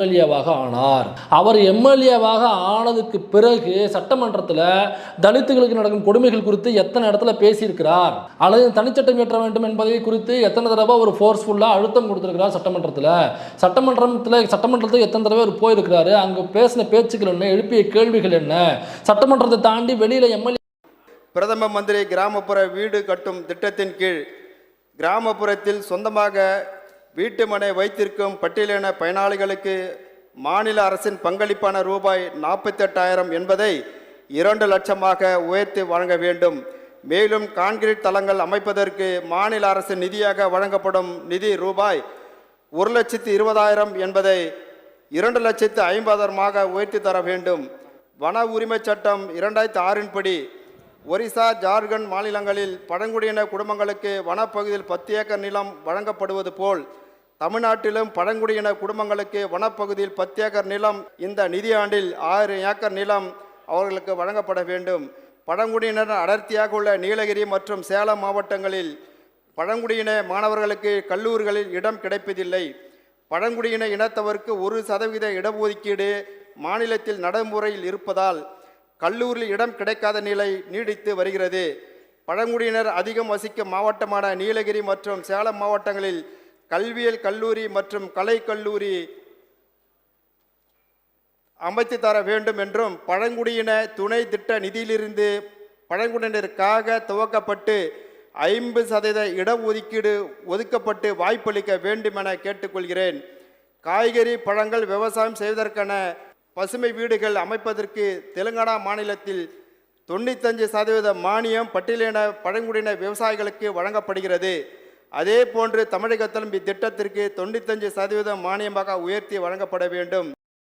எம்எல்ஏவாக ஆனார். அவர் எம்எல்ஏவாக ஆனதுக்கு பிறகு சட்டமன்றத்தில் தலித்துகளுக்கு நடக்கும் கொடுமைகள் குறித்து எத்தனை இடத்துல பேசியிருக்கிறார், அல்லது தனிச்சட்டம் இயற்ற வேண்டும் என்பதை குறித்து எத்தனை தடவை ஒரு ஃபோர்ஸ்ஃபுல்லாக அழுத்தம் கொடுத்திருக்கிறார் சட்டமன்றத்தில் எத்தனை தடவை அவர் போயிருக்கிறாரு, அங்கு பேசின பேச்சுக்கள் என்ன, எழுப்பிய கேள்விகள் என்ன, சட்டமன்றத்தை தாண்டி வெளியில எம்எல்ஏ. பிரதம மந்திரி கிராமப்புற வீடு கட்டும் திட்டத்தின் கீழ் கிராமப்புறத்தில் சொந்தமாக வீட்டு மனை வைத்திருக்கும் பட்டியலின பயனாளிகளுக்கு மாநில அரசின் பங்களிப்பான ரூபாய் 48,000 என்பதை 2 லட்சமாக உயர்த்தி வழங்க வேண்டும். மேலும் கான்கிரீட் தளங்கள் அமைப்பதற்கு மாநில அரசு நிதியாக வழங்கப்படும் நிதி ரூபாய் 1,20,000 என்பதை 2,50,000 உயர்த்தி தர வேண்டும். வன உரிமை சட்டம் 2006 படி ஒரிசா, ஜார்க்கண்ட் மாநிலங்களில் பழங்குடியின குடும்பங்களுக்கு வனப்பகுதியில் 10 ஏக்கர் நிலம் வழங்கப்படுவது போல் தமிழ்நாட்டிலும் பழங்குடியின குடும்பங்களுக்கு வனப்பகுதியில் 10 ஏக்கர் நிலம் இந்த நிதியாண்டில் 1000 ஏக்கர் நிலம் அவர்களுக்கு வழங்கப்பட வேண்டும். பழங்குடியினர் அடர்த்தியாக உள்ள நீலகிரி மற்றும் சேலம் மாவட்டங்களில் பழங்குடியின மாணவர்களுக்கு கல்லூரிகளில் இடம் கிடைப்பதில்லை. பழங்குடியின இனத்தவருக்கு 1% இடஒதுக்கீடு மாநிலத்தில் நடைமுறையில் இருப்பதால் கல்லூரியில் இடம் கிடைக்காத நிலை நீடித்து வருகிறது. பழங்குடியினர் அதிகம் வசிக்கும் மாவட்டமான நீலகிரி மற்றும் சேலம் மாவட்டங்களில் கல்வியியல் கல்லூரி மற்றும் கலை கல்லூரி அமைத்து தர வேண்டும் என்றும் பழங்குடியின துணை திட்ட நிதியிலிருந்து பழங்குடியினருக்காக துவக்கப்பட்டு 50% இடஒதுக்கீடு ஒதுக்கப்பட்டு வாய்ப்பளிக்க வேண்டும் என கேட்டுக்கொள்கிறேன். காய்கறி பழங்கள் விவசாயம் செய்வதற்கான பசுமை வீடுகள் அமைப்பதற்கு தெலுங்கானா மாநிலத்தில் 95% மானியம் பட்டியலின பழங்குடியின விவசாயிகளுக்கு வழங்கப்படுகிறது. அதே போன்று தமிழகத்திலும் இத்திட்டத்திற்கு 95% மானியமாக உயர்த்தி வழங்கப்பட வேண்டும்.